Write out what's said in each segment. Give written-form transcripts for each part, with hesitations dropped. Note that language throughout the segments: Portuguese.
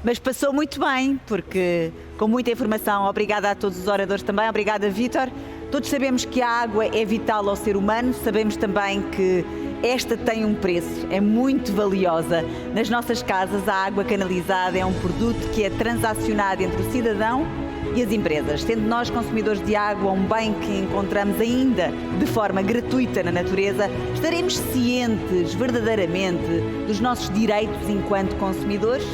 Mas passou muito bem, porque com muita informação, obrigada a todos os oradores também, obrigada Vítor. Todos sabemos que a água é vital ao ser humano, sabemos também que esta tem um preço, é muito valiosa. Nas nossas casas, a água canalizada é um produto que é transacionado entre o cidadão e as empresas. Sendo nós consumidores de água um bem que encontramos ainda de forma gratuita na natureza, estaremos cientes verdadeiramente dos nossos direitos enquanto consumidores?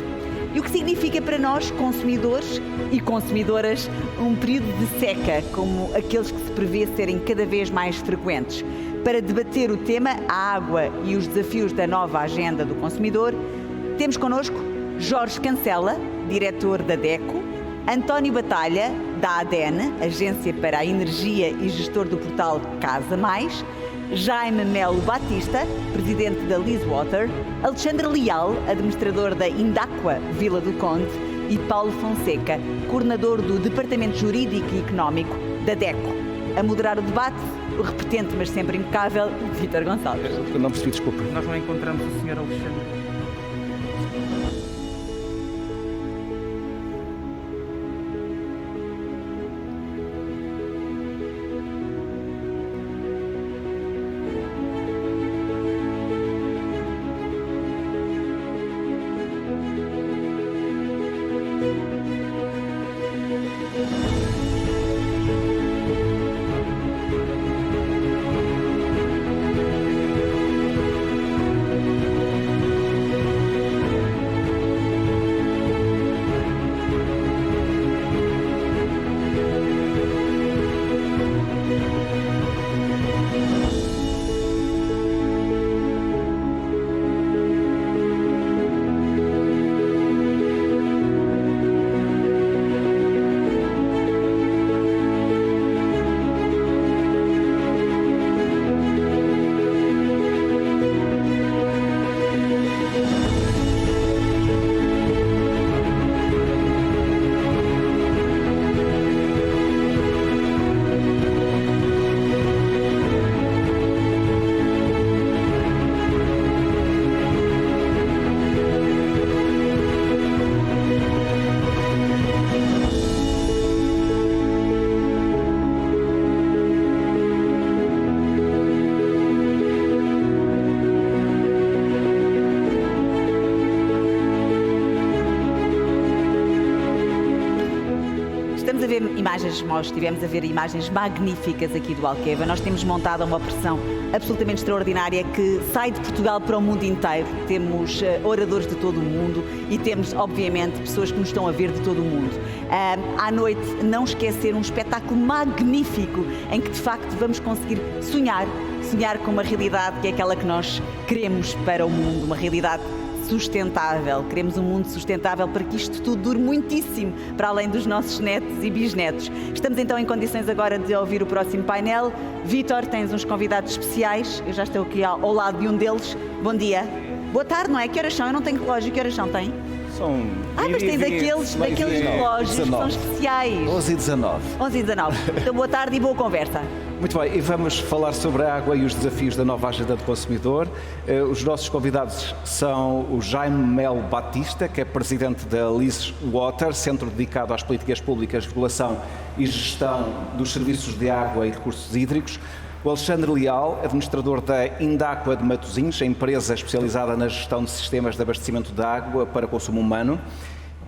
E o que significa para nós, consumidores e consumidoras, um período de seca, como aqueles que se prevê serem cada vez mais frequentes? Para debater o tema, a água e os desafios da nova agenda do consumidor, temos connosco Jorge Cancela, diretor da DECO, António Batalha, da ADEN, Agência para a Energia e gestor do portal Casa Mais, Jaime Melo Batista, presidente da Leasewater, Alexandre Leal, administrador da Indaqua Vila do Conde e Paulo Fonseca, coordenador do Departamento Jurídico e Económico da DECO. A moderar o debate, o repetente, mas sempre impecável, Vítor Gonçalves. Eu não percebi, desculpa. Nós não encontramos o Sr. Alexandre. Estamos a ver imagens, nós estivemos a ver imagens magníficas aqui do Alqueva. Nós temos montado uma operação absolutamente extraordinária que sai de Portugal para o mundo inteiro. Temos oradores de todo o mundo e temos, obviamente, pessoas que nos estão a ver de todo o mundo. À noite, não esquecer um espetáculo magnífico em que, de facto, vamos conseguir sonhar com uma realidade que é aquela que nós queremos para o mundo, uma realidade sustentável. Queremos um mundo sustentável para que isto tudo dure muitíssimo para além dos nossos netos e bisnetos. Estamos então em condições agora de ouvir o próximo painel. Vítor, tens uns convidados especiais. Eu já estou aqui ao lado de um deles. Bom dia. Boa tarde, não é? Que horas são? Eu não tenho relógio. Que horas são? Tem? São mas tens daqueles relógios que são especiais. 11 e 19. 11 e 19. Então boa tarde e boa conversa. Muito bem, e vamos falar sobre a água e os desafios da nova agenda do consumidor. Os nossos convidados são o Jaime Melo Batista, que é presidente da Leasewater, centro dedicado às políticas públicas, regulação e gestão dos serviços de água e recursos hídricos. O Alexandre Leal, administrador da Indaqua de Matosinhos, a empresa especializada na gestão de sistemas de abastecimento de água para consumo humano.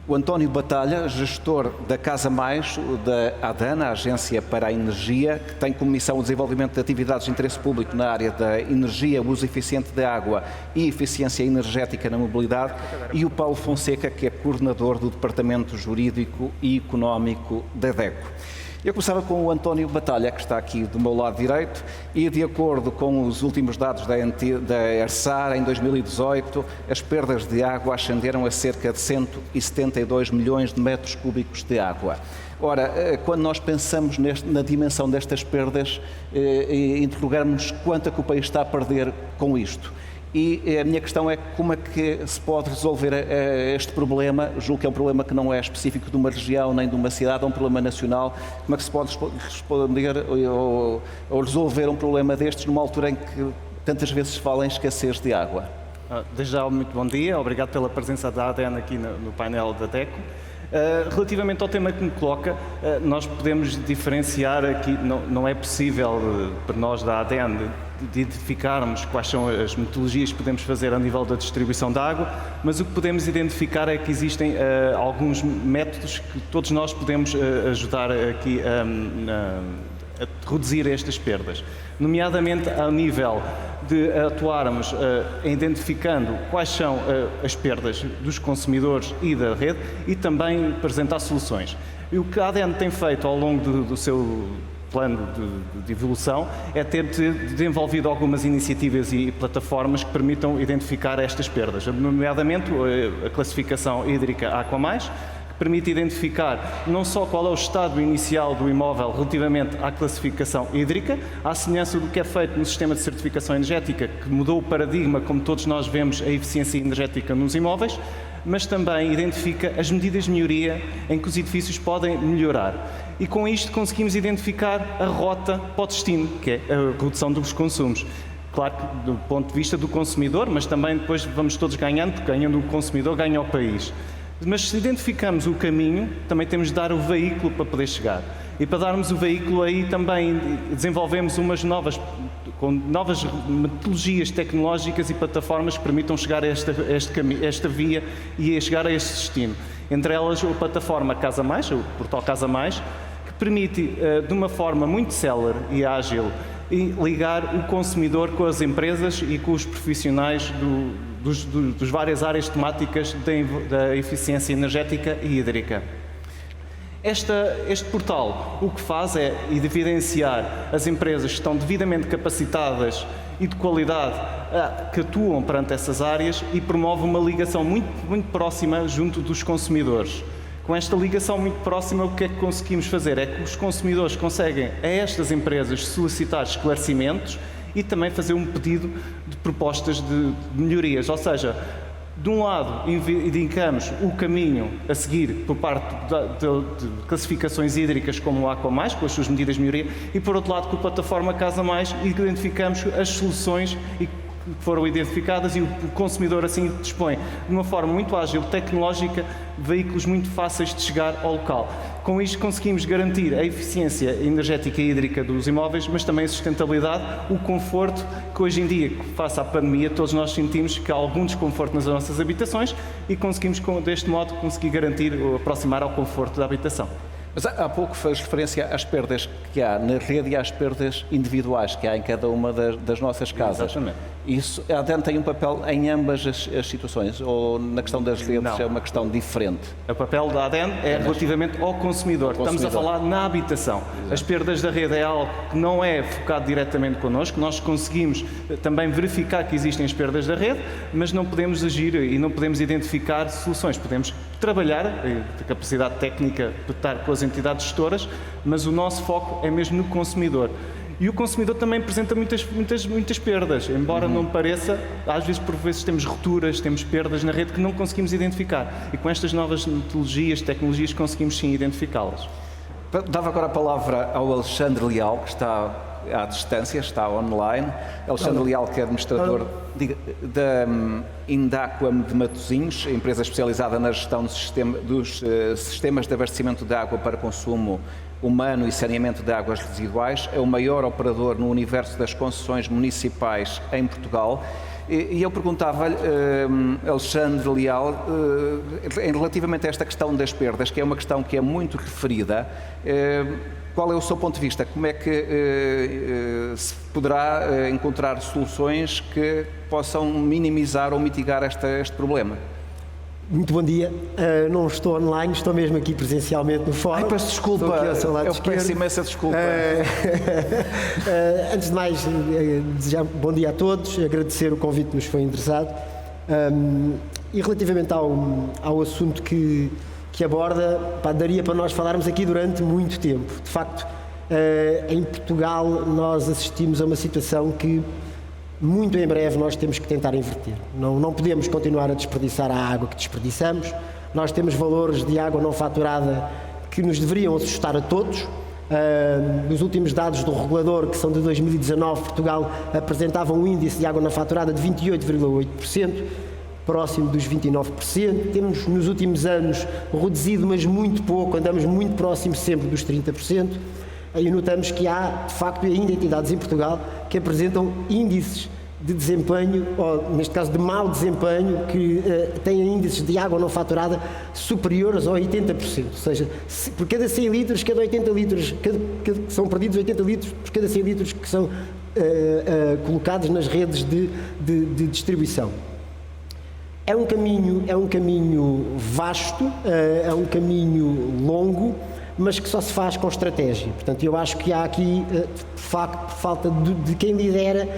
O António Batalha, gestor da Casa Mais, da ADEN, a Agência para a Energia, que tem como missão o desenvolvimento de atividades de interesse público na área da energia, uso eficiente da água e eficiência energética na mobilidade. E o Paulo Fonseca, que é coordenador do Departamento Jurídico e Económico da DECO. Eu começava com o António Batalha, que está aqui do meu lado direito, e de acordo com os últimos dados da ERSAR, em 2018, as perdas de água ascenderam a cerca de 172 milhões de metros cúbicos de água. Ora, quando nós pensamos na dimensão destas perdas, interrogamos quanto é que o país está a perder com isto. E a minha questão é como é que se pode resolver este problema. Julgo que é um problema que não é específico de uma região nem de uma cidade, é um problema nacional. Como é que se pode responder ou resolver um problema destes numa altura em que tantas vezes se fala em escassez de água? Desde já, muito bom dia. Obrigado pela presença da ADN aqui no painel da DECO. Relativamente ao tema que me coloca, nós podemos diferenciar aqui, não é possível para nós da ADN de identificarmos quais são as metodologias que podemos fazer a nível da distribuição da água, mas o que podemos identificar é que existem alguns métodos que todos nós podemos ajudar aqui a reduzir estas perdas, nomeadamente ao nível de atuarmos identificando quais são as perdas dos consumidores e da rede e também apresentar soluções. E o que a ADN tem feito ao longo do seu plano de evolução é ter desenvolvido algumas iniciativas e plataformas que permitam identificar estas perdas, nomeadamente a classificação hídrica Aqua+, permite identificar não só qual é o estado inicial do imóvel relativamente à classificação hídrica, à semelhança do que é feito no sistema de certificação energética, que mudou o paradigma, como todos nós vemos, a eficiência energética nos imóveis, mas também identifica as medidas de melhoria em que os edifícios podem melhorar. E com isto conseguimos identificar a rota para o destino, que é a redução dos consumos. Claro que do ponto de vista do consumidor, mas também depois vamos todos ganhando, porque ganhando o consumidor, ganha o país. Mas se identificamos o caminho, também temos de dar o veículo para poder chegar. E para darmos o veículo aí também desenvolvemos com novas metodologias tecnológicas e plataformas que permitam chegar a esta via e a chegar a este destino. Entre elas a plataforma Casa Mais, o portal Casa Mais, que permite de uma forma muito célere e ágil ligar o consumidor com as empresas e com os profissionais dos várias áreas temáticas da eficiência energética e hídrica. Este portal o que faz é evidenciar as empresas que estão devidamente capacitadas e de qualidade que atuam perante essas áreas e promove uma ligação muito próxima junto dos consumidores. Com esta ligação muito próxima, o que é que conseguimos fazer? É que os consumidores conseguem a estas empresas solicitar esclarecimentos e também fazer um pedido de propostas de melhorias. Ou seja, de um lado, indicamos o caminho a seguir por parte de classificações hídricas como o Aqua+, com as suas medidas de melhoria, e por outro lado, com a plataforma Casa Mais, identificamos as soluções que foram identificadas e o consumidor assim dispõe de uma forma muito ágil, tecnológica, veículos muito fáceis de chegar ao local. Com isto conseguimos garantir a eficiência energética e hídrica dos imóveis, mas também a sustentabilidade, o conforto que hoje em dia, face à pandemia, todos nós sentimos que há algum desconforto nas nossas habitações e conseguimos deste modo garantir ou aproximar ao conforto da habitação. Mas há pouco fez referência às perdas que há na rede e às perdas individuais que há em cada uma das nossas casas. Exatamente. Isso, a ADN tem um papel em ambas as situações, ou na questão das redes Não. é uma questão diferente? O papel da ADN é relativamente ao consumidor. Estamos a falar na habitação. Exato. As perdas da rede é algo que não é focado diretamente connosco. Nós conseguimos também verificar que existem as perdas da rede, mas não podemos agir e não podemos identificar soluções. Podemos trabalhar a capacidade técnica de estar com as entidades gestoras, mas o nosso foco é mesmo no consumidor. E o consumidor também apresenta muitas perdas, embora não pareça, às vezes por vezes temos rupturas, temos perdas na rede que não conseguimos identificar. E com estas novas metodologias, tecnologias, conseguimos sim identificá-las. Dava agora a palavra ao Alexandre Leal, que está à distância, está online. Alexandre Leal, que é administrador da Indaquam de Matosinhos, empresa especializada na gestão dos sistemas de abastecimento de água para consumo humano e saneamento de águas residuais. É o maior operador no universo das concessões municipais em Portugal. E eu perguntava-lhe, Alexandre Leal, relativamente a esta questão das perdas, que é uma questão que é muito referida, qual é o seu ponto de vista? Como é que se poderá encontrar soluções que possam minimizar ou mitigar este problema? Muito bom dia. Não estou online, estou mesmo aqui presencialmente no fórum. Peço desculpa, eu peço imensa desculpa. Antes de mais, desejar bom dia a todos, agradecer o convite que nos foi interessado. E relativamente ao assunto que aborda, daria para nós falarmos aqui durante muito tempo. De facto, em Portugal nós assistimos a uma situação que muito em breve nós temos que tentar inverter. Não podemos continuar a desperdiçar a água que desperdiçamos. Nós temos valores de água não faturada que nos deveriam assustar a todos Dos últimos dados do regulador, que são de 2019, Portugal apresentava um índice de água não faturada de 28,8%, próximo dos 29%. Temos nos últimos anos reduzido, mas muito pouco, andamos muito próximo sempre dos 30%. Aí notamos que há, de facto, ainda entidades em Portugal que apresentam índices de desempenho, ou neste caso de mau desempenho, que têm índices de água não faturada superiores a 80%. Ou seja, por cada 100 litros, cada 80 litros, são perdidos 80 litros por cada 100 litros que são colocados nas redes de distribuição. É um caminho vasto, é um caminho longo, mas que só se faz com estratégia. Portanto, eu acho que há aqui, de facto, falta de quem lidera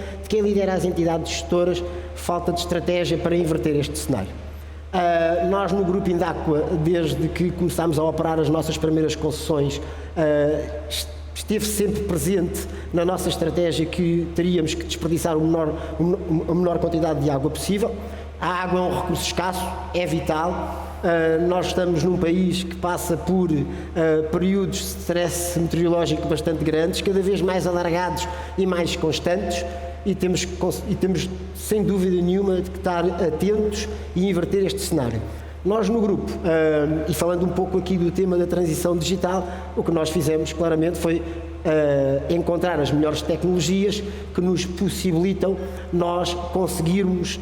as entidades gestoras, falta de estratégia para inverter este cenário. Nós, no Grupo Indaqua, desde que começámos a operar as nossas primeiras concessões, esteve sempre presente na nossa estratégia que teríamos que desperdiçar a menor quantidade de água possível. A água é um recurso escasso, é vital. Nós estamos num país que passa por períodos de stress meteorológico bastante grandes, cada vez mais alargados e mais constantes, e temos sem dúvida nenhuma de estar atentos e inverter este cenário. Nós no grupo, e falando um pouco aqui do tema da transição digital, o que nós fizemos claramente foi encontrar as melhores tecnologias que nos possibilitam nós conseguirmos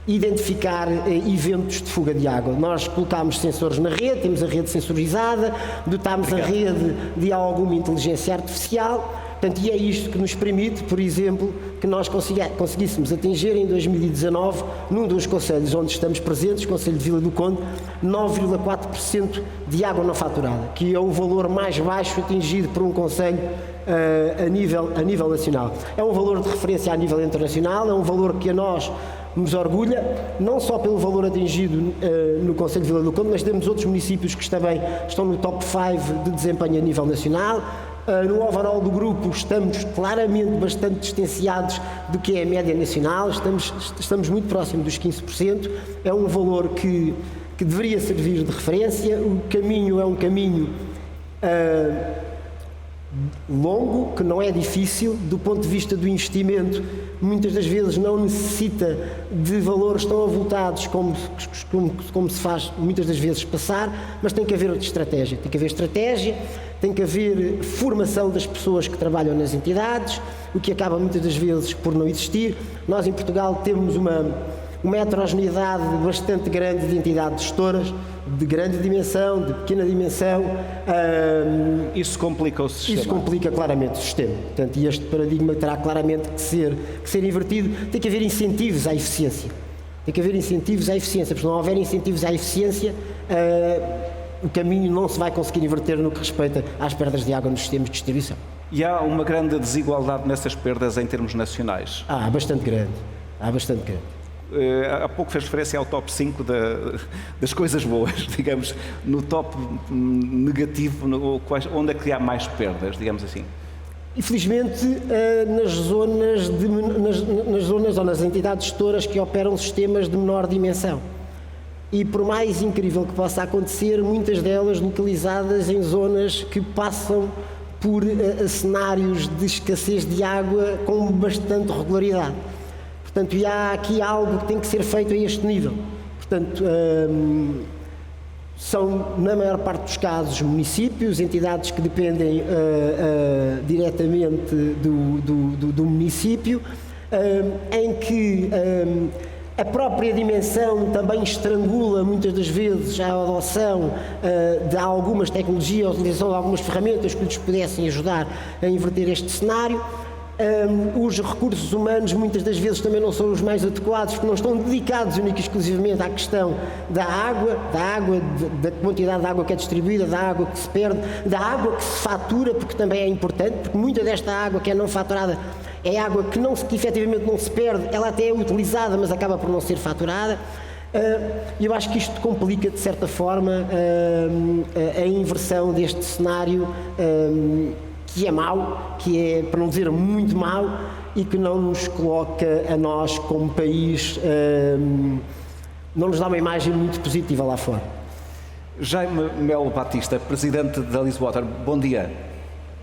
identificar eventos de fuga de água. Nós colocámos sensores na rede, temos a rede sensorizada, dotámos a rede de alguma inteligência artificial, portanto, e é isto que nos permite, por exemplo, que nós conseguíssemos atingir em 2019, num dos concelhos onde estamos presentes, o Concelho de Vila do Conde, 9,4% de água não faturada, que é o valor mais baixo atingido por um concelho a nível nacional. É um valor de referência a nível internacional, é um valor que a nós nos orgulha, não só pelo valor atingido no Concelho de Vila do Conde, mas temos outros municípios que também estão no top 5 de desempenho a nível nacional. No overall do grupo estamos claramente bastante distanciados do que é a média nacional, estamos muito próximo dos 15%, é um valor que deveria servir de referência. O caminho é um caminho longo, que não é difícil, do ponto de vista do investimento, muitas das vezes não necessita de valores tão avultados como se faz muitas das vezes passar, mas tem que haver estratégia, tem que haver formação das pessoas que trabalham nas entidades, o que acaba muitas das vezes por não existir. Nós em Portugal temos uma heterogeneidade bastante grande de entidades gestoras, de grande dimensão, de pequena dimensão. Isso complica o sistema? Isso complica claramente o sistema. Portanto, e este paradigma terá claramente que ser invertido. Tem que haver incentivos à eficiência. Porque se não houver incentivos à eficiência, o caminho não se vai conseguir inverter no que respeita às perdas de água nos sistemas de distribuição. E há uma grande desigualdade nessas perdas em termos nacionais? Há bastante grande. Há pouco fez referência ao top 5 das coisas boas, digamos, no top negativo, onde é que há mais perdas, digamos assim? Infelizmente, nas zonas ou nas entidades gestoras que operam sistemas de menor dimensão. E por mais incrível que possa acontecer, muitas delas localizadas em zonas que passam por cenários de escassez de água com bastante regularidade. Portanto, e há aqui algo que tem que ser feito a este nível. Portanto, são, na maior parte dos casos, municípios, entidades que dependem diretamente do município, em que a própria dimensão também estrangula muitas das vezes a adoção de algumas tecnologias, a utilização de algumas ferramentas que lhes pudessem ajudar a inverter este cenário. Os recursos humanos muitas das vezes também não são os mais adequados, porque não estão dedicados única e exclusivamente à questão da água, da quantidade de água que é distribuída, da água que se perde, da água que se fatura, porque também é importante, porque muita desta água que é não faturada é água que efetivamente não se perde, ela até é utilizada, mas acaba por não ser faturada. Eu acho que isto complica, de certa forma, a inversão deste cenário, que é mau, que é, para não dizer muito mau, e que não nos coloca a nós como país, não nos dá uma imagem muito positiva lá fora. Jaime Melo Batista, presidente da Leasewater, bom dia.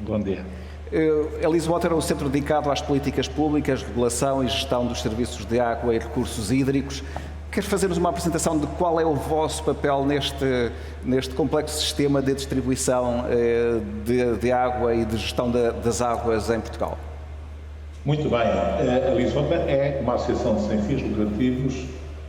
Bom dia. A Leasewater é um centro dedicado às políticas públicas, regulação e gestão dos serviços de água e recursos hídricos. Queres fazer-nos uma apresentação de qual é o vosso papel neste complexo sistema de distribuição de água e de gestão das águas em Portugal? Muito bem. A Leasewater é uma associação sem fins lucrativos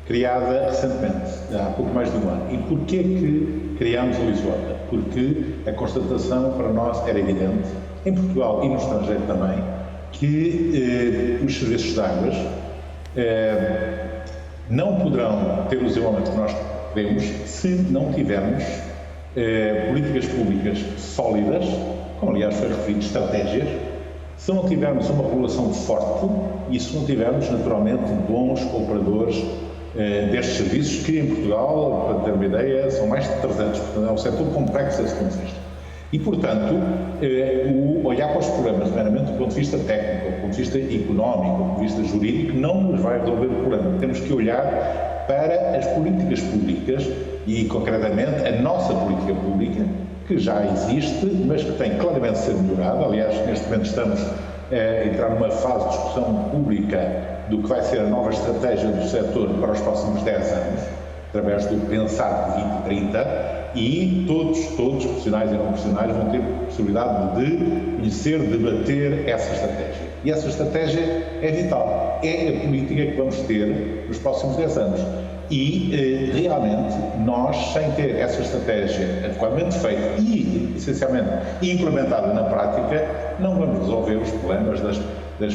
criada recentemente, há pouco mais de um ano. E porquê que criámos a Leasewater? Porque a constatação para nós era evidente, em Portugal e no estrangeiro também, que os serviços de águas não poderão ter o desenvolvimento que nós queremos se não tivermos políticas públicas sólidas, como aliás foi referido, estratégias, se não tivermos uma regulação forte e se não tivermos naturalmente bons operadores destes serviços, que em Portugal, para ter uma ideia, são mais de 300, portanto é um setor complexo desse ponto de vista. E, portanto, olhar para os problemas, meramente do ponto de vista técnico, do ponto de vista económico, do ponto de vista jurídico, não nos vai resolver o problema. Temos que olhar para as políticas públicas e, concretamente, a nossa política pública, que já existe, mas que tem claramente de ser melhorada. Aliás, neste momento estamos a entrar numa fase de discussão pública do que vai ser a nova estratégia do setor para os próximos 10 anos, através do Pensar 2030, e todos, profissionais e não profissionais, vão ter a possibilidade de conhecer, debater essa estratégia. E essa estratégia é vital, é a política que vamos ter nos próximos 10 anos. E, realmente, nós, sem ter essa estratégia adequadamente feita e, essencialmente, implementada na prática, não vamos resolver os problemas das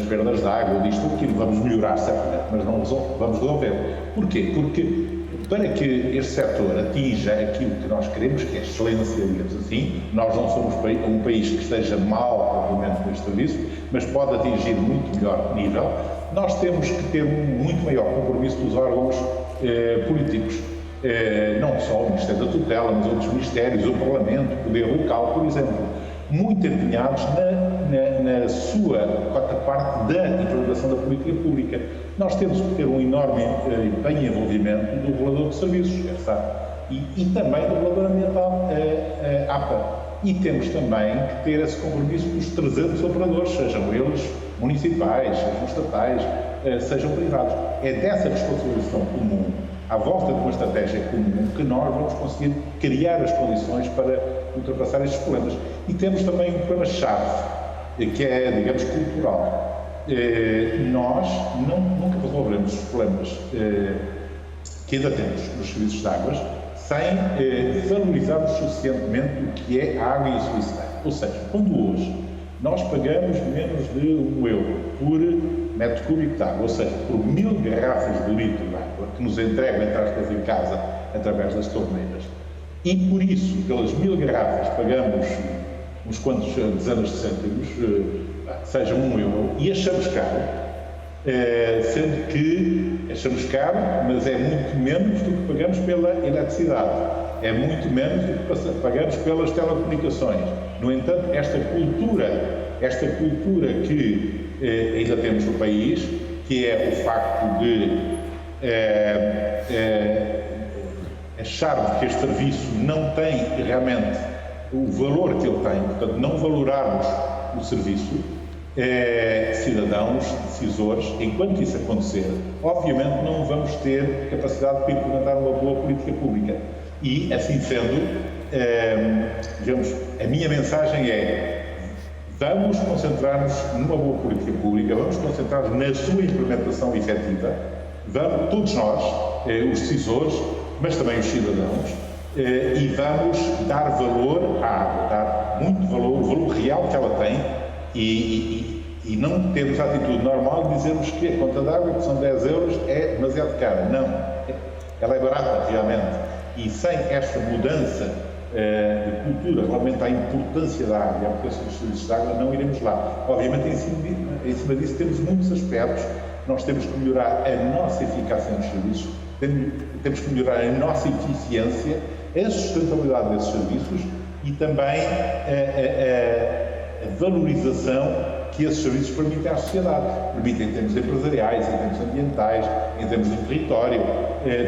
perdas de água, disto ou aquilo. Vamos melhorar, certamente, mas não vamos resolver. Porquê? Porque, para que este setor atinja aquilo que nós queremos, que é a excelência, digamos assim, nós não somos um país que esteja mal, propriamente, neste serviço, mas pode atingir muito melhor nível. Nós temos que ter um muito maior compromisso dos órgãos políticos, não só o Ministério da Tutela, mas outros ministérios, o Parlamento, o Poder Local, por exemplo, muito empenhados na sua quarta parte da implementação da política pública. Nós temos que ter um enorme empenho e envolvimento do regulador de serviços, e também do regulador ambiental, APA. E temos também que ter esse compromisso dos 300 operadores, sejam eles municipais, sejam estatais, sejam privados. É dessa responsabilização comum, à volta de uma estratégia comum, que nós vamos conseguir criar as condições para ultrapassar estes problemas. E temos também um problema-chave, que é, digamos, cultural. Nós nunca resolveremos os problemas que ainda temos nos serviços de águas sem valorizarmos suficientemente o que é a água e o serviço de água. Ou seja, quando hoje nós pagamos menos de €1 por metro cúbico de água, ou seja, por 1000 garrafas de litro de água que nos entregam, entre aspas, em casa através das torneiras, e por isso, pelas 1000 garrafas, pagamos uns quantos dezenas de cêntimos, seja €1, e achamos caro, sendo que achamos caro, mas é muito menos do que pagamos pela eletricidade, é muito menos do que pagamos pelas telecomunicações. No entanto, esta cultura que ainda temos no país, que é o facto de achar que este serviço não tem realmente o valor que ele tem, portanto, não valorarmos o serviço, cidadãos, decisores, enquanto isso acontecer, obviamente não vamos ter capacidade de implementar uma boa política pública. E, assim sendo, digamos, a minha mensagem é: vamos concentrar-nos numa boa política pública, vamos concentrar-nos na sua implementação efetiva, vamos, todos nós, os decisores, mas também os cidadãos, e vamos dar valor à água, dar muito valor, o valor real que ela tem, e não termos a atitude normal de dizermos que a conta de água, que são 10 euros, é demasiado cara. Não, ela é barata realmente, e sem esta mudança de cultura, realmente a importância da água e a importância dos serviços de água, não iremos lá. Obviamente, em cima disso temos muitos aspectos. Nós temos que melhorar a nossa eficácia nos serviços, temos que melhorar a nossa eficiência, a sustentabilidade desses serviços e também a valorização que esses serviços permitem à sociedade. Permitem em termos empresariais, em termos ambientais, em termos de território.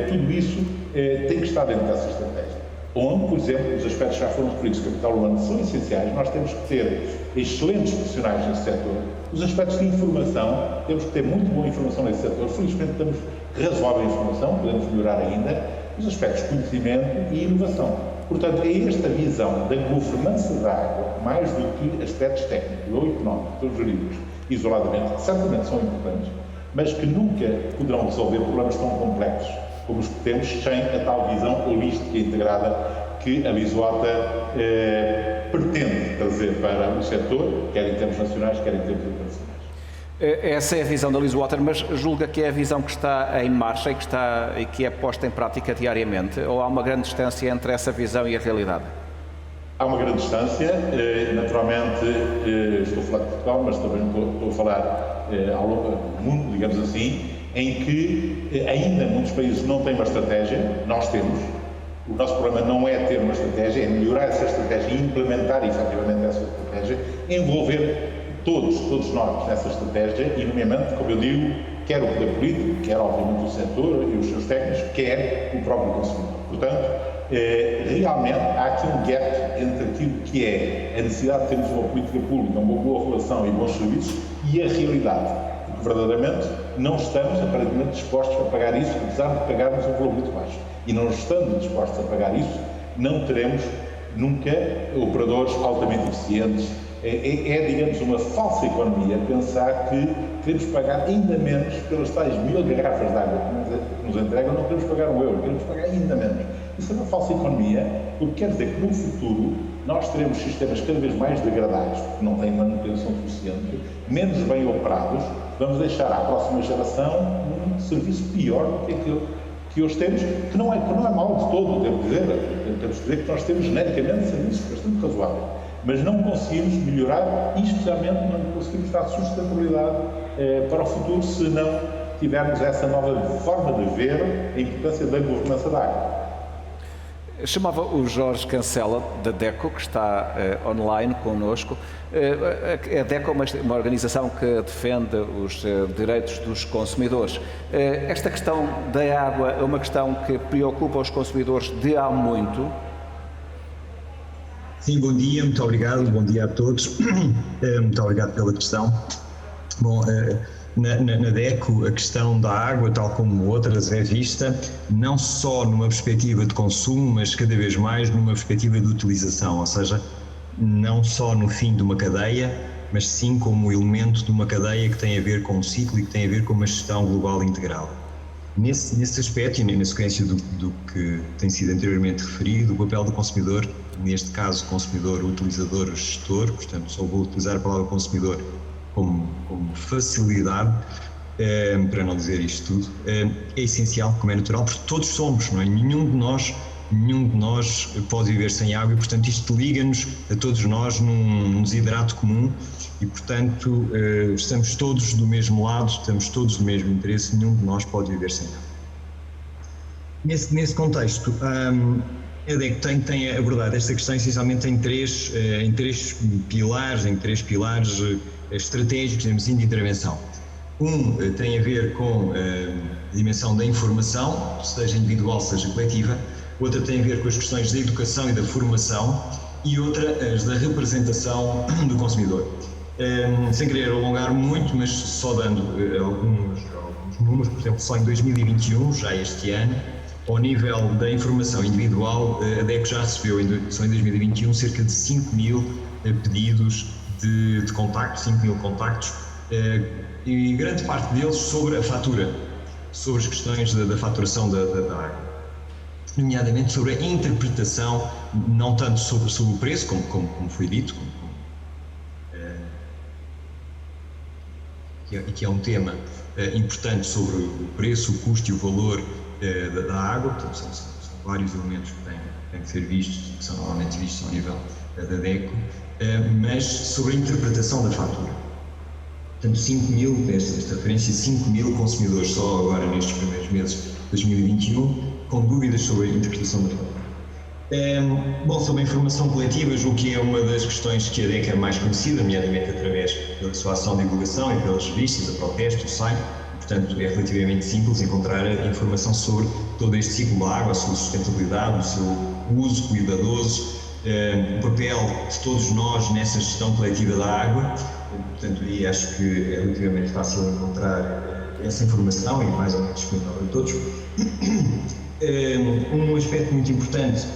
Tudo isso tem que estar dentro dessa estratégia. onde, por exemplo, os aspectos que já foram referidos, capital humano, são essenciais. Nós temos que ter excelentes profissionais nesse setor. Os aspectos de informação, temos que ter muito boa informação nesse setor. Felizmente temos razoável informação, podemos melhorar ainda. Os aspectos de conhecimento e inovação. Portanto, é esta visão da governança da água, mais do que aspectos técnicos ou económicos ou jurídicos, isoladamente, que certamente são importantes, mas que nunca poderão resolver problemas tão complexos como os que temos, sem a tal visão holística e integrada que a Liswater pretende trazer para o setor, quer em termos nacionais, quer em termos internacionais. Essa é a visão da Liswater, mas julga que é a visão que está em marcha e que é posta em prática diariamente? Ou há uma grande distância entre essa visão e a realidade? Há uma grande distância, naturalmente estou a falar de Portugal, mas também estou a falar ao longo do mundo, digamos assim, em que ainda muitos países não têm uma estratégia, nós temos. O nosso problema não é ter uma estratégia, é melhorar essa estratégia e implementar efetivamente essa estratégia, envolver todos nós nessa estratégia e, nomeadamente, como eu digo, quer o poder político, quer obviamente o setor e os seus técnicos, quer o próprio consumidor. Portanto, realmente há aqui um gap entre aquilo que é a necessidade de termos uma política pública, uma boa relação e bons serviços e a realidade. Porque verdadeiramente não estamos aparentemente dispostos a pagar isso, apesar de pagarmos um valor muito baixo. E não estando dispostos a pagar isso, não teremos nunca operadores altamente eficientes. Digamos, uma falsa economia pensar que queremos pagar ainda menos pelas tais 1000 garrafas de água que nos entregam, não queremos pagar €1, queremos pagar ainda menos. Isso é uma falsa economia, porque quer dizer que no futuro nós teremos sistemas cada vez mais degradados, porque não têm manutenção suficiente, menos bem operados, vamos deixar à próxima geração um serviço pior do que aquele que hoje temos, que não é mau de todo, devo dizer, temos que dizer que nós temos genericamente serviços bastante razoáveis, mas não conseguimos melhorar e especialmente não conseguimos dar sustentabilidade para o futuro se não tivermos essa nova forma de ver a importância da governança da água. Chamava o Jorge Cancela, da DECO, que está online connosco. A DECO é uma organização que defende os direitos dos consumidores. Esta questão da água é uma questão que preocupa os consumidores de há muito. Sim, bom dia, muito obrigado, bom dia a todos. Muito obrigado pela questão. Bom, na DECO, a questão da água, tal como outras, é vista não só numa perspectiva de consumo, mas cada vez mais numa perspectiva de utilização, ou seja, não só no fim de uma cadeia, mas sim como elemento de uma cadeia que tem a ver com um ciclo e que tem a ver com uma gestão global integrada. Nesse aspecto, e na sequência do que tem sido anteriormente referido, o papel do consumidor, neste caso consumidor, utilizador, gestor, portanto só vou utilizar a palavra consumidor como facilidade, para não dizer isto tudo, é essencial, como é natural, porque todos somos, não é? Nenhum de nós pode viver sem água e, portanto, isto liga-nos a todos nós num desidrato comum e, portanto, estamos todos do mesmo lado, estamos todos do mesmo interesse, nenhum de nós pode viver sem água. Nesse contexto, a DECO tem abordado esta questão essencialmente em três pilares estratégicos, digamos assim, de intervenção. Tem a ver com a dimensão da informação, seja individual, seja coletiva. Outra tem a ver com as questões da educação e da formação e outra as da representação do consumidor. Sem querer alongar muito, mas só dando alguns números, por exemplo, só em 2021, já este ano, ao nível da informação individual, a DECO já recebeu, só em 2021, cerca de 5.000 pedidos de contactos, 5.000 contactos, e grande parte deles sobre a fatura, sobre as questões da faturação da água, nomeadamente sobre a interpretação, não tanto sobre o preço, como foi dito, que é um tema importante sobre o preço, o custo e o valor da água. Portanto, são vários elementos que têm que ser vistos, que são normalmente vistos ao nível da DECO, mas sobre a interpretação da fatura. Portanto, 5.000, esta referência, 5.000 consumidores só agora nestes primeiros meses de 2021, com dúvidas sobre a interpretação da fatura. Bom, sobre a informação coletiva, julgo que é uma das questões que a DECO é mais conhecida, nomeadamente através da sua ação de divulgação e pelas revistas, a Proteste, o site. Portanto, é relativamente simples encontrar informação sobre todo este ciclo da água, a sua sustentabilidade, o uso cuidadoso, o papel de todos nós nessa gestão coletiva da água. Portanto, aí acho que é relativamente fácil encontrar essa informação e mais ou menos disponível a todos. Um aspecto muito importante,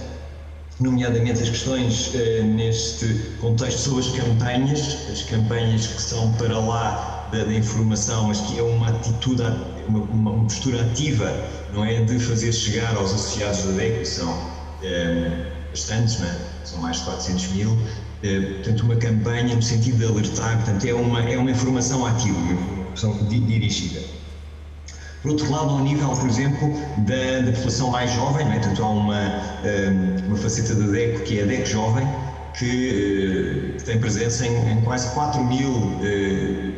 nomeadamente as questões neste contexto sobre as campanhas que são para lá da informação, mas que é uma atitude, uma postura ativa, não é, de fazer chegar aos associados da DECO, que são bastantes, não é? São mais de 400 mil, portanto uma campanha no sentido de alertar, portanto é uma informação ativa, uma informação dirigida. Por outro lado, ao nível, por exemplo, da população mais jovem, não é? Portanto, há uma faceta da DECO, que é a DECO Jovem, que tem presença em quase 4 mil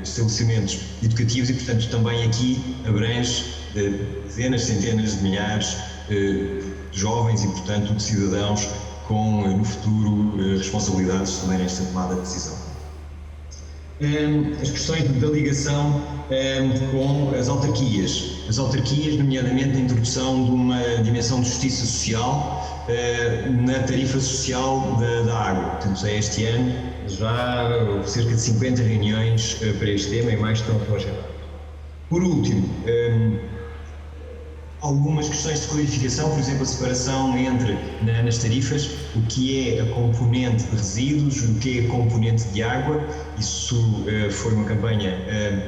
estabelecimentos educativos e, portanto, também aqui abrange dezenas, centenas de milhares de jovens e, portanto, de cidadãos com, no futuro, responsabilidades também nesta tomada de decisão. As questões da ligação com as autarquias, nomeadamente a introdução de uma dimensão de justiça social na tarifa social da água. Portanto, este ano já houve cerca de 50 reuniões para este tema e mais estão agendadas. Por último, algumas questões de codificação, por exemplo, a separação entre, nas tarifas, o que é a componente de resíduos, o que é a componente de água. Isso foi uma campanha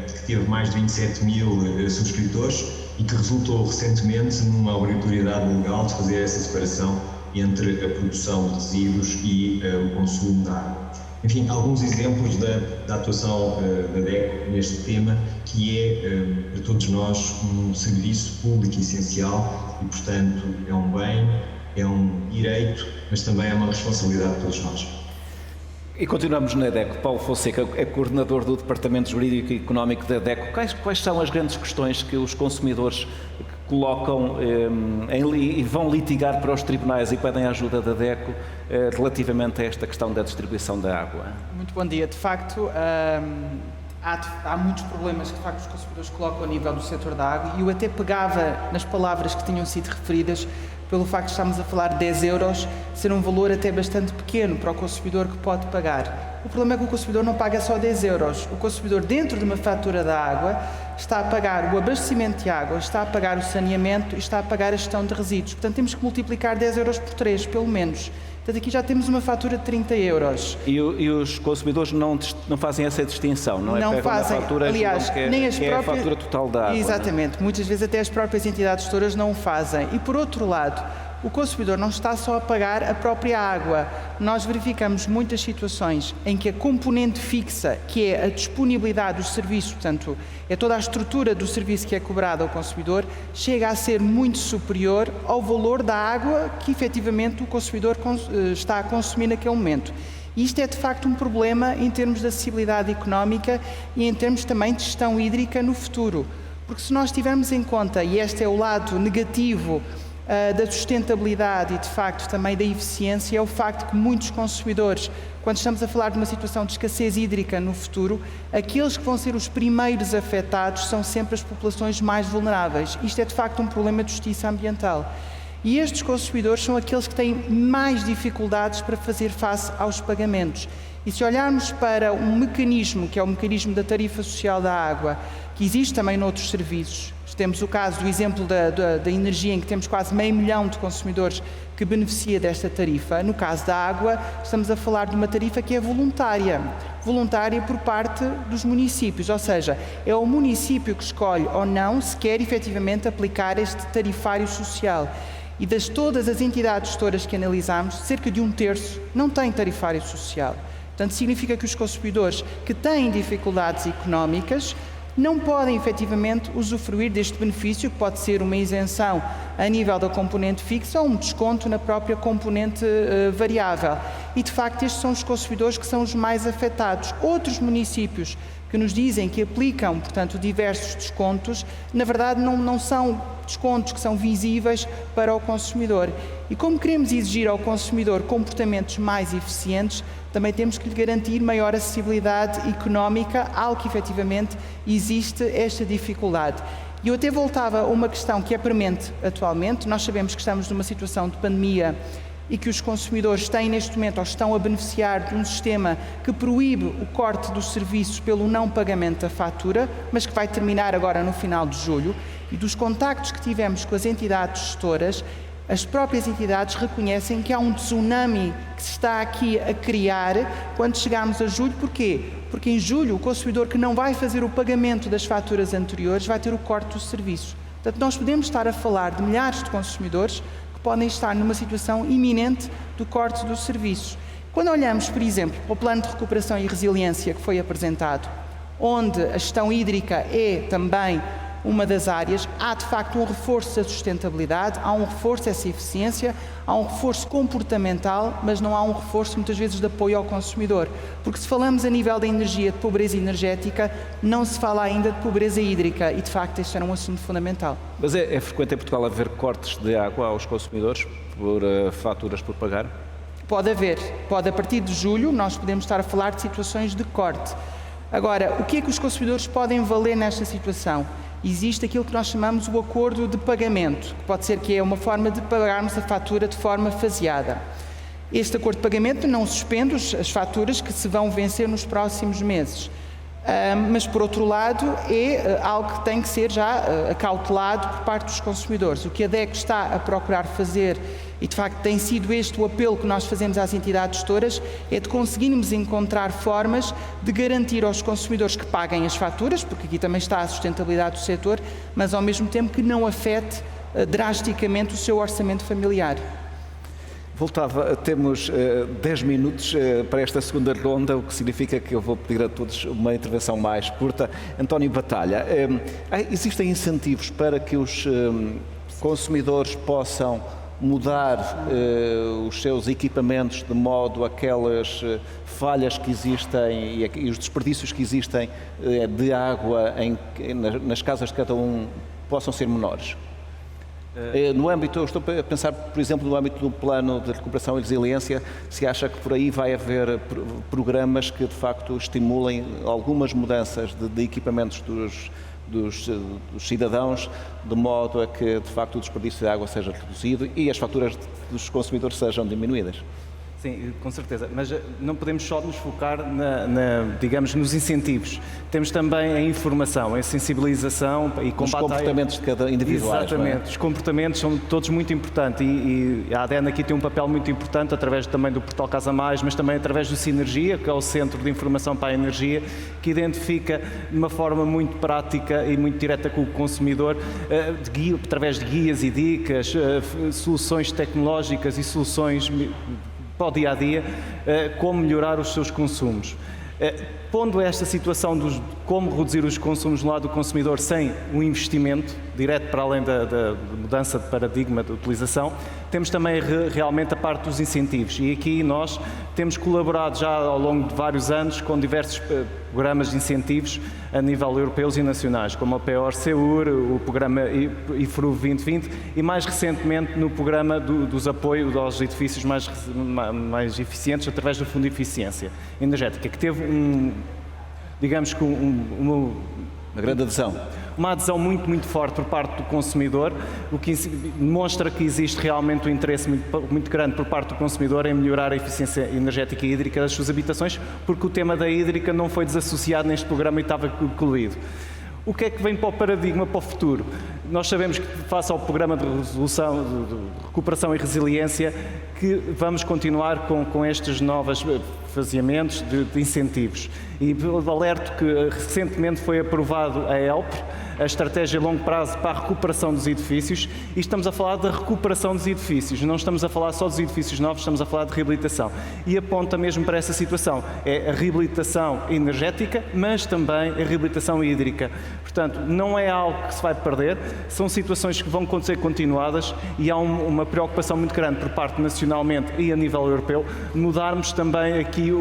que teve mais de 27 mil subscritores e que resultou recentemente numa obrigatoriedade legal de fazer essa separação entre a produção de resíduos e o consumo da água. Enfim, alguns exemplos da atuação da DECO neste tema, que é, para todos nós, um serviço público essencial e, portanto, é um bem, é um direito, mas também é uma responsabilidade de todos nós. E continuamos na DECO. Paulo Fonseca é coordenador do Departamento Jurídico e Económico da DECO. Quais são as grandes questões que os consumidores colocam e vão litigar para os tribunais e pedem a ajuda da DECO relativamente a esta questão da distribuição da água? Muito bom dia. De facto, há muitos problemas que de facto os consumidores colocam a nível do setor da água e eu até pegava nas palavras que tinham sido referidas pelo facto de estarmos a falar de 10 euros ser um valor até bastante pequeno para o consumidor que pode pagar. O problema é que o consumidor não paga só 10 euros. O consumidor, dentro de uma fatura da água, está a pagar o abastecimento de água, está a pagar o saneamento e está a pagar a gestão de resíduos. Portanto, temos que multiplicar 10 euros por 3, pelo menos. Portanto, aqui já temos uma fatura de 30 euros. E os consumidores não fazem essa distinção, não é? Não fazem, fatura, aliás, nem as próprias... é a fatura total da água. Exatamente, não é? Muitas vezes até as próprias entidades gestoras não o fazem. E por outro lado, o consumidor não está só a pagar a própria água. Nós verificamos muitas situações em que a componente fixa, que é a disponibilidade dos serviços, portanto, é toda a estrutura do serviço que é cobrado ao consumidor, chega a ser muito superior ao valor da água que efetivamente o consumidor está a consumir naquele momento. E isto é de facto um problema em termos de acessibilidade económica e em termos também de gestão hídrica no futuro. Porque se nós tivermos em conta, e este é o lado negativo da sustentabilidade e de facto também da eficiência, é o facto que muitos consumidores, quando estamos a falar de uma situação de escassez hídrica no futuro, aqueles que vão ser os primeiros afetados são sempre as populações mais vulneráveis. Isto é de facto um problema de justiça ambiental. E estes consumidores são aqueles que têm mais dificuldades para fazer face aos pagamentos. E se olharmos para um mecanismo, que é o mecanismo da tarifa social da água, que existe também noutros serviços, temos o caso do exemplo da energia, em que temos quase 500 mil de consumidores que beneficia desta tarifa. No caso da água, estamos a falar de uma tarifa que é voluntária por parte dos municípios, ou seja, é o município que escolhe ou não se quer efetivamente aplicar este tarifário social. E das todas as entidades gestoras que analisamos, cerca de 1/3 não tem tarifário social. Portanto, significa que os consumidores que têm dificuldades económicas não podem efetivamente usufruir deste benefício, que pode ser uma isenção a nível da componente fixa ou um desconto na própria componente variável. E de facto estes são os consumidores que são os mais afetados. Outros municípios que nos dizem que aplicam, portanto, diversos descontos, na verdade não são descontos que são visíveis para o consumidor. E como queremos exigir ao consumidor comportamentos mais eficientes, também temos que lhe garantir maior acessibilidade económica, algo que efetivamente existe esta dificuldade. E eu até voltava a uma questão que é premente atualmente. Nós sabemos que estamos numa situação de pandemia e que os consumidores têm neste momento ou estão a beneficiar de um sistema que proíbe o corte dos serviços pelo não pagamento da fatura, mas que vai terminar agora no final de julho, e dos contactos que tivemos com as entidades gestoras, as próprias entidades reconhecem que há um tsunami que se está aqui a criar quando chegarmos a julho. Porquê? Porque em julho o consumidor que não vai fazer o pagamento das faturas anteriores vai ter o corte dos serviços. Portanto, nós podemos estar a falar de milhares de consumidores que podem estar numa situação iminente do corte dos serviços. Quando olhamos, por exemplo, para o Plano de Recuperação e Resiliência que foi apresentado, onde a gestão hídrica é também uma das áreas, há de facto um reforço da sustentabilidade, há um reforço dessa eficiência, há um reforço comportamental, mas não há um reforço muitas vezes de apoio ao consumidor. Porque se falamos a nível da energia, de pobreza energética, não se fala ainda de pobreza hídrica e de facto este era um assunto fundamental. Mas é frequente em Portugal haver cortes de água aos consumidores por faturas por pagar? Pode haver. Pode, a partir de julho, nós podemos estar a falar de situações de corte. Agora, o que é que os consumidores podem valer nesta situação? Existe aquilo que nós chamamos o acordo de pagamento, que pode ser que é uma forma de pagarmos a fatura de forma faseada. Este acordo de pagamento não suspende as faturas que se vão vencer nos próximos meses. Mas, por outro lado, é algo que tem que ser já acautelado por parte dos consumidores. O que a DECO está a procurar fazer, e de facto tem sido este o apelo que nós fazemos às entidades gestoras, é de conseguirmos encontrar formas de garantir aos consumidores que paguem as faturas, porque aqui também está a sustentabilidade do setor, mas ao mesmo tempo que não afete drasticamente o seu orçamento familiar. Temos 10 minutos para esta segunda ronda, o que significa que eu vou pedir a todos uma intervenção mais curta. António Batalha, existem incentivos para que os consumidores possam mudar os seus equipamentos de modo a aquelas falhas que existem e os desperdícios que existem de água nas casas de cada um possam ser menores? No âmbito, eu estou a pensar, por exemplo, no âmbito do Plano de Recuperação e Resiliência, se acha que por aí vai haver programas que de facto estimulem algumas mudanças de equipamentos dos cidadãos, de modo a que de facto o desperdício de água seja reduzido e as faturas dos consumidores sejam diminuídas? Sim, com certeza, mas não podemos só nos focar digamos, nos incentivos. Temos também a informação, a sensibilização e combate... Os comportamentos de cada indivíduo. Exatamente, os comportamentos são todos muito importantes e a ADN aqui tem um papel muito importante através também do Portal Casa Mais, mas também através do Sinergia, que é o Centro de Informação para a Energia, que identifica de uma forma muito prática e muito direta com o consumidor, através de guias e dicas, soluções tecnológicas e soluções para o dia-a-dia, como melhorar os seus consumos. Pondo esta situação de como reduzir os consumos no lado do consumidor sem um investimento direto para além da mudança de paradigma de utilização, temos também realmente a parte dos incentivos. E aqui nós temos colaborado já ao longo de vários anos com diversos programas de incentivos a nível europeus e nacionais, como o POR-SEUR, o programa IFRU 2020 e mais recentemente no programa dos apoios aos edifícios mais eficientes através do Fundo de Eficiência Energética, que teve digamos que uma grande adesão. Uma adesão muito forte por parte do consumidor, o que demonstra que existe realmente um interesse muito grande por parte do consumidor em melhorar a eficiência energética e hídrica das suas habitações, porque o tema da hídrica não foi desassociado neste programa e estava incluído. O que é que vem para o paradigma para o futuro? Nós sabemos que, face ao programa de recuperação e resiliência, que vamos continuar com estes novos faseamentos de incentivos. E alerto que recentemente foi aprovado a ELP, a Estratégia a Longo Prazo para a Recuperação dos Edifícios, e estamos a falar da recuperação dos edifícios, não estamos a falar só dos edifícios novos, estamos a falar de reabilitação. E aponta mesmo para essa situação, é a reabilitação energética, mas também a reabilitação hídrica. Portanto, não é algo que se vai perder, são situações que vão ser continuadas e há uma preocupação muito grande por parte nacionalmente e a nível europeu, mudarmos também aqui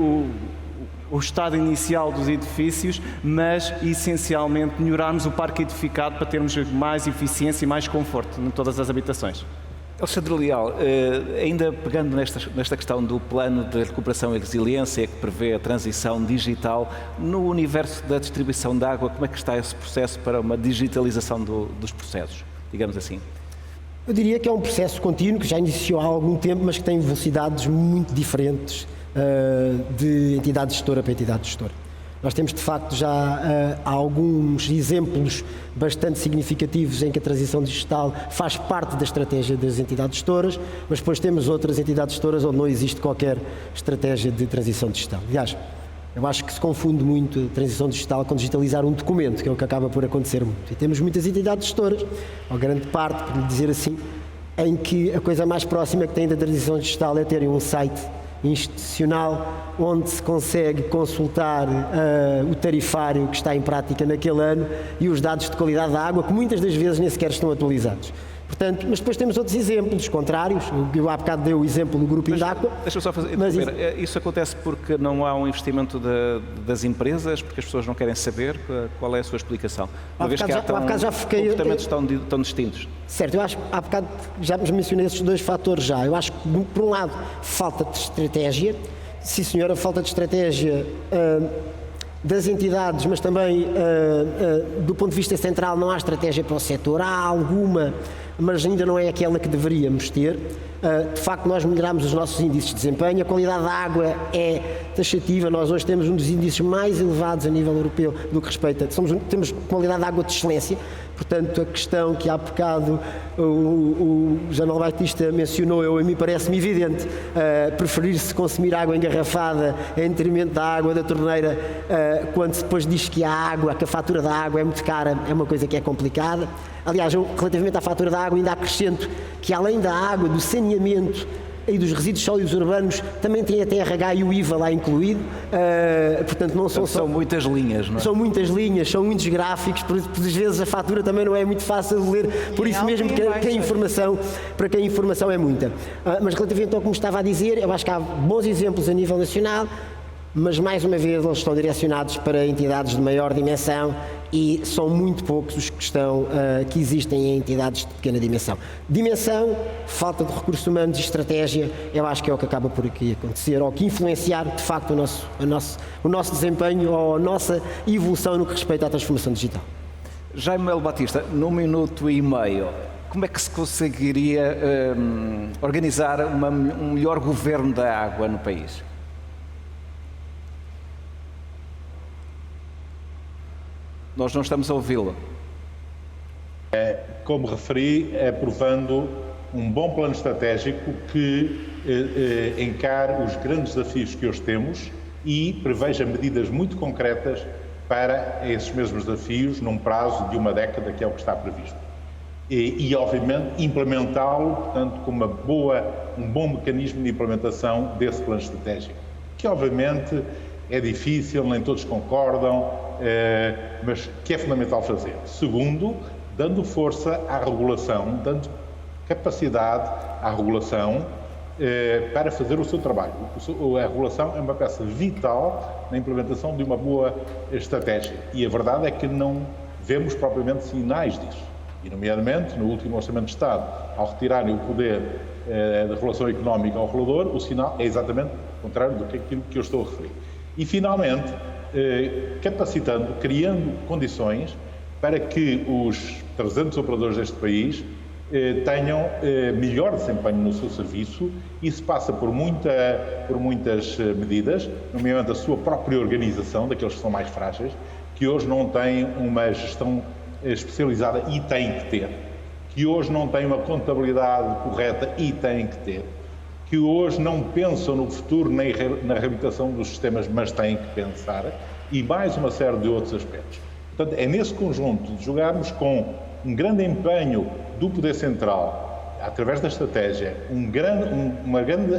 o estado inicial dos edifícios, mas essencialmente melhorarmos o parque edificado para termos mais eficiência e mais conforto em todas as habitações. Alexandre Leal, ainda pegando nesta questão do plano de recuperação e resiliência que prevê a transição digital, no universo da distribuição de água, como é que está esse processo para uma digitalização dos processos, digamos assim? Eu diria que é um processo contínuo que já iniciou há algum tempo, mas que tem velocidades muito diferentes de entidade gestora para entidade gestora. Nós temos, de facto, já alguns exemplos bastante significativos em que a transição digital faz parte da estratégia das entidades gestoras, mas depois temos outras entidades gestoras onde não existe qualquer estratégia de transição digital. Aliás, eu acho que se confunde muito a transição digital com digitalizar um documento, que é o que acaba por acontecer muito. E temos muitas entidades gestoras, ou grande parte, por lhe dizer assim, em que a coisa mais próxima que têm da transição digital é terem um site institucional onde se consegue consultar o tarifário que está em prática naquele ano e os dados de qualidade da água, que muitas das vezes nem sequer estão atualizados. Portanto, mas depois temos outros exemplos contrários. Eu há bocado dei o exemplo do grupo Indaqua. Deixa-me só fazer. Isso acontece porque não há um investimento das empresas, porque as pessoas não querem saber? Qual é a sua explicação? Uma vez que há comportamentos tão distintos. Certo, eu acho que há bocado já nos mencionei esses dois fatores já. Eu acho que, por um lado, falta de estratégia. Sim, senhora, falta de estratégia das entidades, mas também do ponto de vista central não há estratégia para o setor. Há alguma, mas ainda não é aquela que deveríamos ter. De facto, nós melhoramos os nossos índices de desempenho, a qualidade da água é taxativa, nós hoje temos um dos índices mais elevados a nível europeu do que respeita, temos qualidade de água de excelência, portanto a questão que há bocado o José Manuel Batista mencionou, a mim parece-me evidente, preferir-se consumir água engarrafada em detrimento da água da torneira, quando se depois diz que a água, que a fatura da água é muito cara, é uma coisa que é complicada. Aliás, relativamente à fatura da água, ainda acrescento que além da água, do saneamento e dos resíduos sólidos urbanos, também tem a TRH e o IVA lá incluído. Portanto, não são muitas linhas, não é? São muitas linhas, são muitos gráficos, por vezes a fatura também não é muito fácil de ler, por isso mesmo para quem a informação é muita. Mas relativamente ao que me estava a dizer, eu acho que há bons exemplos a nível nacional, mas mais uma vez eles estão direcionados para entidades de maior dimensão e são muito poucos os que existem em entidades de pequena dimensão. Dimensão, falta de recursos humanos e estratégia, eu acho que é o que acaba por aqui acontecer, ou que influenciar de facto o nosso desempenho ou a nossa evolução no que respeita à transformação digital. Jaime Melo Batista, num minuto e meio, como é que se conseguiria organizar um melhor governo da água no país? Nós não estamos a ouvi-lo. Como referi, aprovando um bom plano estratégico que encare os grandes desafios que hoje temos e preveja medidas muito concretas para esses mesmos desafios num prazo de uma década, que é o que está previsto. E obviamente, implementá-lo, portanto, com um bom mecanismo de implementação desse plano estratégico, que obviamente é difícil, nem todos concordam, mas que é fundamental fazer. Segundo, dando força à regulação, dando capacidade à regulação para fazer o seu trabalho. A regulação é uma peça vital na implementação de uma boa estratégia e a verdade é que não vemos propriamente sinais disso. E, nomeadamente, no último Orçamento de Estado, ao retirarem o poder da regulação económica ao regulador, o sinal é exatamente o contrário do que aquilo que eu estou a referir. E, finalmente, capacitando, criando condições para que os 300 operadores deste país tenham melhor desempenho no seu serviço. Isso passa por muitas medidas, nomeadamente a sua própria organização, daqueles que são mais frágeis, que hoje não têm uma gestão especializada e têm que ter, que hoje não têm uma contabilidade correta e têm que ter, que hoje não pensam no futuro nem na reabilitação dos sistemas, mas têm que pensar, e mais uma série de outros aspectos. Portanto, é nesse conjunto de jogarmos com um grande empenho do Poder Central, através da estratégia, uma grande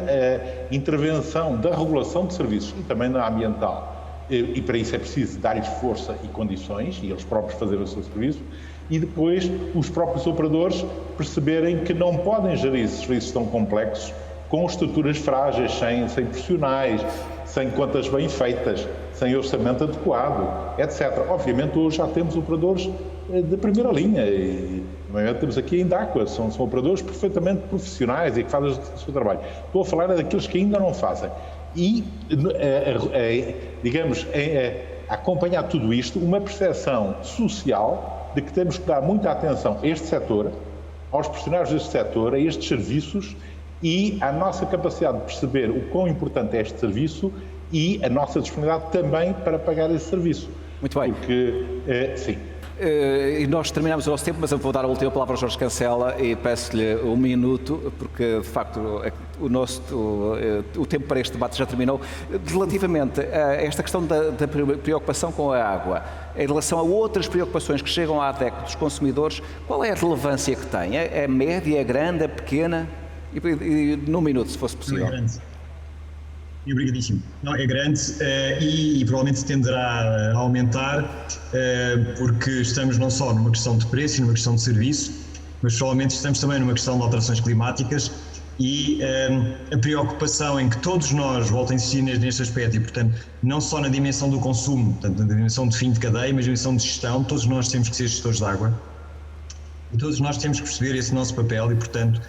intervenção da regulação de serviços e também na ambiental, e para isso é preciso dar-lhes força e condições, e eles próprios fazerem o seu serviço, e depois os próprios operadores perceberem que não podem gerir esses serviços tão complexos com estruturas frágeis, sem profissionais, sem contas bem feitas, sem orçamento adequado, etc. Obviamente hoje já temos operadores de primeira linha, e temos aqui a Indaqua, são operadores perfeitamente profissionais e que fazem o seu trabalho. Estou a falar daqueles que ainda não fazem. E, digamos, acompanhar tudo isto, uma percepção social de que temos que dar muita atenção a este setor, aos profissionais deste setor, a estes serviços e à nossa capacidade de perceber o quão importante é este serviço e a nossa disponibilidade também para pagar esse serviço. Muito bem. Porque, sim. E nós terminamos o nosso tempo, mas eu vou dar a última palavra ao Jorge Cancela e peço-lhe um minuto, porque de facto o tempo para este debate já terminou. Relativamente a esta questão da preocupação com a água, em relação a outras preocupações que chegam à DECO dos consumidores, qual é a relevância que tem? É média, é grande, é pequena? E num minuto, se fosse possível. Não é grande. Obrigadíssimo. Não, é grande e provavelmente tenderá a aumentar porque estamos não só numa questão de preço e numa questão de serviço, mas provavelmente estamos também numa questão de alterações climáticas e a preocupação em que todos nós, volto a insistir neste aspecto, e portanto não só na dimensão do consumo, portanto, na dimensão de fim de cadeia, mas na dimensão de gestão, todos nós temos que ser gestores de água e todos nós temos que perceber esse nosso papel e portanto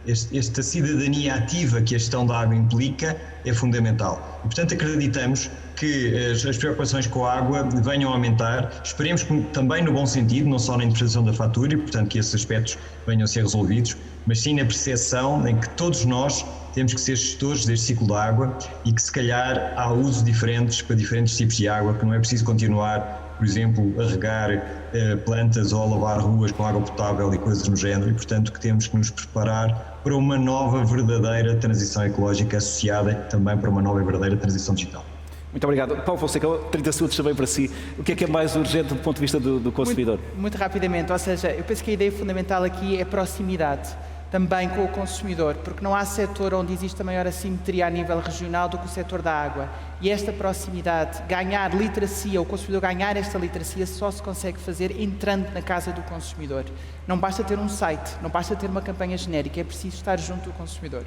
esta cidadania ativa que a gestão da água implica é fundamental. E, portanto, acreditamos que as preocupações com a água venham a aumentar, esperemos que também no bom sentido, não só na interpretação da fatura e, portanto, que esses aspectos venham a ser resolvidos, mas sim na percepção em que todos nós temos que ser gestores deste ciclo da água e que, se calhar, há usos diferentes para diferentes tipos de água, que não é preciso continuar, por exemplo, a regar plantas ou a lavar ruas com água potável e coisas no género, e portanto que temos que nos preparar para uma nova verdadeira transição ecológica associada também para uma nova e verdadeira transição digital. Muito obrigado. Paulo Fonseca, 30 segundos também para si. O que é mais urgente do ponto de vista do consumidor? Muito rapidamente, ou seja, eu penso que a ideia fundamental aqui é a proximidade também com o consumidor, porque não há setor onde existe a maior assimetria a nível regional do que o setor da água. E esta proximidade, ganhar literacia, o consumidor ganhar esta literacia só se consegue fazer entrando na casa do consumidor. Não basta ter um site, não basta ter uma campanha genérica, é preciso estar junto do consumidor.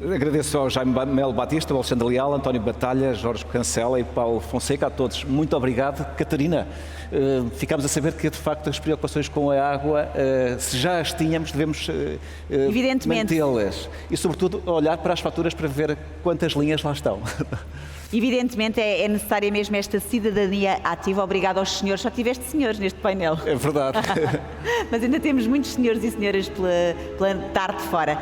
Agradeço ao Jaime Melo Batista, ao Alexandre Leal, António Batalha, Jorge Cancela e Paulo Fonseca, a todos. Muito obrigado. Catarina, ficámos a saber que, de facto, as preocupações com a água, se já as tínhamos, devemos mantê-las. E, sobretudo, olhar para as faturas para ver quantas linhas lá estão. Evidentemente é necessária mesmo esta cidadania ativa. Obrigado aos senhores. Só tiveste senhores neste painel. É verdade. Mas ainda temos muitos senhores e senhoras pela tarde fora.